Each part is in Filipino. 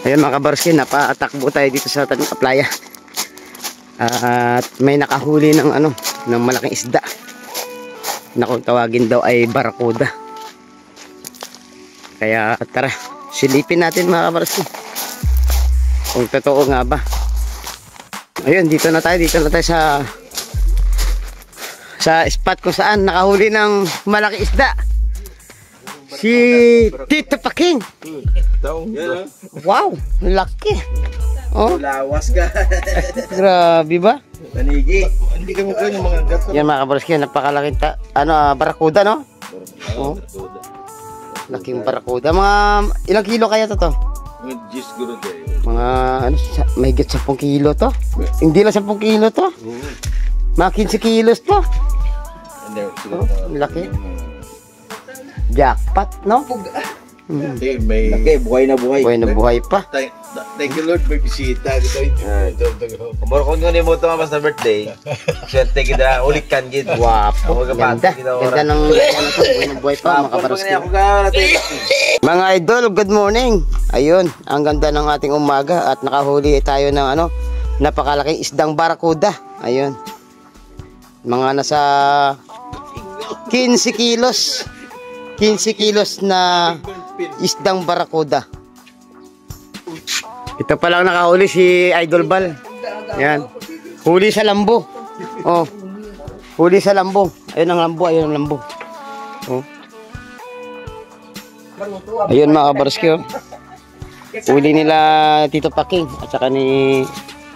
Ayun mga kabarski, napatakbo tayo dito sa playa. At may nakahuli ng ng malaking isda. Na kung tawagin daw ay barakuda. Kaya tara, silipin natin mga kabarski. Kung totoo nga ba. Ayun, dito na tayo sa spot kung saan nakahuli ng malaking isda. Si Tito Paking. Wow, laki. Oh, lawas ka. Grabe ba? Panigi. Hindi ka mukha ng mga gato. Yan mga kabarski, napakalaking barakuda, no? Oh. Laking barakuda. Mga ilang kilo kaya to? Mga may higit 10 kilo to. Hindi lang 10 kilo to. Mga 15 kilos to. Oh, laki. Jackpot, no? May laki, buhay na buhay. Buhay na buhay pa. Thank you Lord, may bisita. Kumuro ko nyo ni mo ito mas na birthday. Siyente kita, ulit kan gid. Wapo, ganda. Ganda ng buhay na buhay pa, mga kabarski. Mga idol, good morning. Ayun, ang ganda ng ating umaga at nakahuli tayo ng napakalaking isdang barakuda. Ayun. Mga nasa 15 kilos. 15 kilos na isdang barakuda. Ito pa lang nakahuli si Idol Bal. Yan. Huli sa lambo. Oh. Huli sa lambo. Ayun ang lambo, ayun ang lambo. Oh. Ayun mga kabarski, oh. Huli nila Tito Paking at saka ni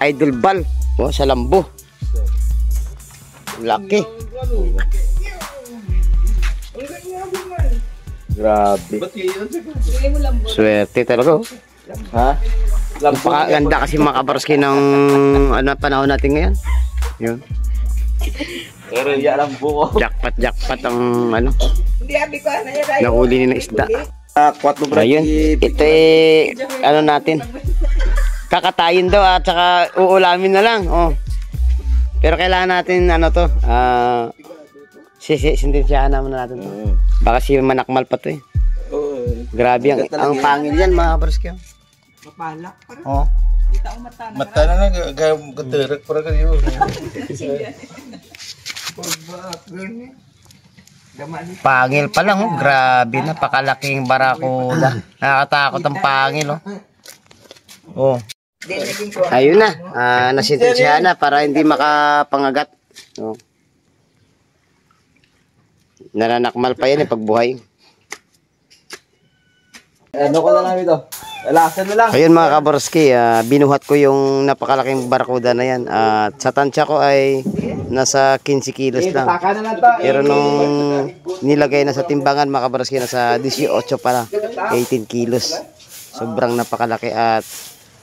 Idol Bal, oh, sa lambo. Laki. Grabe. Swerte talaga, oh. Ha? Napakaganda kasi mga kabarski ng panahon natin ngayon. Yun. Pero yan ang buko. Jackpot ang nahuli nila isda. Ayun, ito natin. Kakatayin daw at saka uulamin na lang. Oh. Pero kailangan natin sintensyahan naman natin. Baka si manakmal pa to eh. Grabe ang pangil yan mga kabarski. Mapalak pa rin. Oh. Kita ko mata na. Mata na lang, katirik para kayo. Pangil pa lang, oh. Grabe, napakalaking barakuda. Nakakatakot ang pangil, oh. Oh. Ayun na, nasintensyahan na para hindi makapangagat. Oh. Nananakmal pa yan pagbuhay. Ano ko na lang ito? Alasan na lang. Ayun mga kabarski, binuhat ko yung napakalaking barakuda na yan. At sa tansya ko ay nasa 15 kilos lang. Pero nung nilagay na sa timbangan mga kabarski, nasa 18 pala, 18 kilos. Sobrang napakalaki at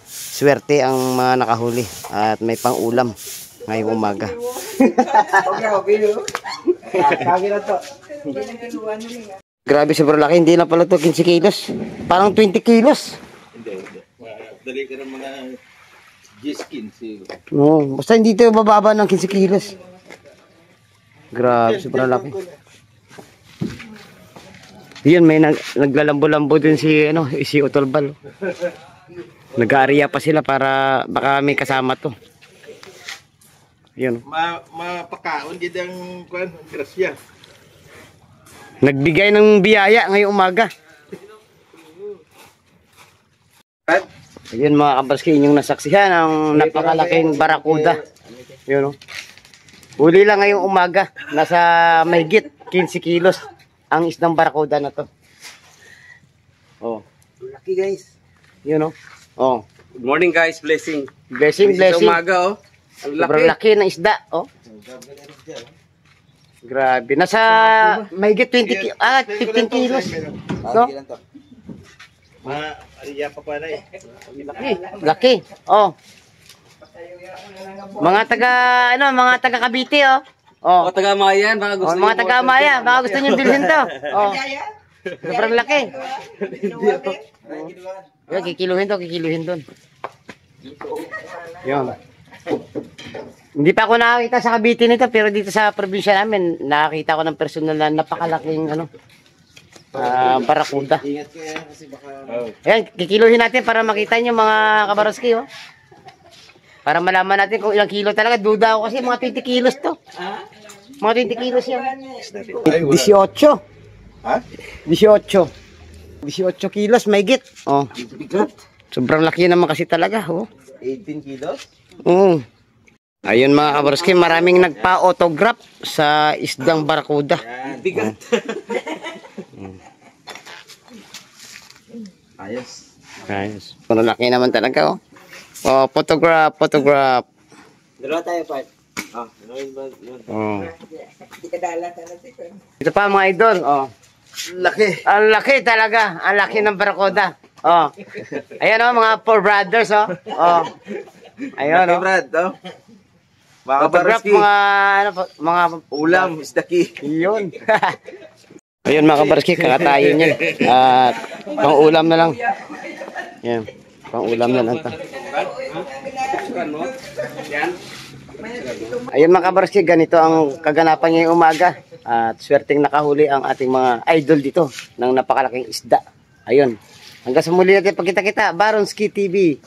swerte ang mga nakahuli. At may pang-ulam ngayong umaga. Grabe, sobrang laki. Hindi na pala ito 15 kilos. Parang 20 kilos. Hindi. Dali ka ng mga G-skin. No, basta hindi ito bababa ng 15 kilos. Grabe, sobrang laki. Yun, may naglalambo-lambo din si Utolbal. Nag-aariya pa sila para baka may kasama to. Yun. Mapakaon dito ang grasya. Nagbigay ng biyaya ngayong umaga. Ayun mga kabarski, inyong nasaksihan ang napakalaking barakuda. Yun, oh. Huli lang ngayong umaga. Nasa mahigit 15 kilos ang isdang barakuda na to. Oh. Lucky guys. Yun, oh. Oh. Good morning guys, blessing. Blessing. Umaga, oh. Sobrang laki ng isda, oh. Grabe. Nasa mahigit 15 kilos. No? Ariya pa pala eh. Laki. Oh. Mga taga Cavite, oh. Oh. Taga Amayan, baka gusto Mga taga Amaya, baka gusto niyo bilhin to. Oh. Sobrang laki. Yan, kikiluhin doon. Yan. Hindi pa ako nakakita sa Cavite nito, pero dito sa probinsya namin, nakakita ko ng personal na napakalaking barakuda. Ingat kayo kasi baka... Ayan, kikiluhin natin para makita nyo mga kabaroski, oh. Para malaman natin kung ilang kilo talaga. Duda ako kasi mga 20 kilos to. Mga 20 kilos yan. 18. Ha? 18 kilos, may git. Oh. Sobrang laki naman kasi talaga, oh. 18 kilos? Oo. Ayun mga kabaroski, maraming nagpa-autograph sa isdang barakuda. Bigat. Ayos. Ayos. Kung laki naman talaga, oh. Oh, photograph. Dalawa tayo, Pat. Ano yun ba? Oh. Hindi ka dala ka natin. Ito pa mga idol, oh. Laki. Ang laki talaga, ang laki ng barakuda. Oh. Ayan oh, mga four brothers, oh. Oh. Ayun, oh. Brad, oh. Mga Photograph, kabaroski. mga Ulam is the key. yun. Ayun mga kabaroski, kakatayin niyan. At pang-ulam na lang. Yan, pang-ulam na lang to. Ayun mga kabaroski, ganito ang kaganapan ngayong umaga. At swerteng nakahuli ang ating mga idol dito ng napakalaking isda. Ayun. Hanggang sa muli natin pagkita-kita, Baronski TV.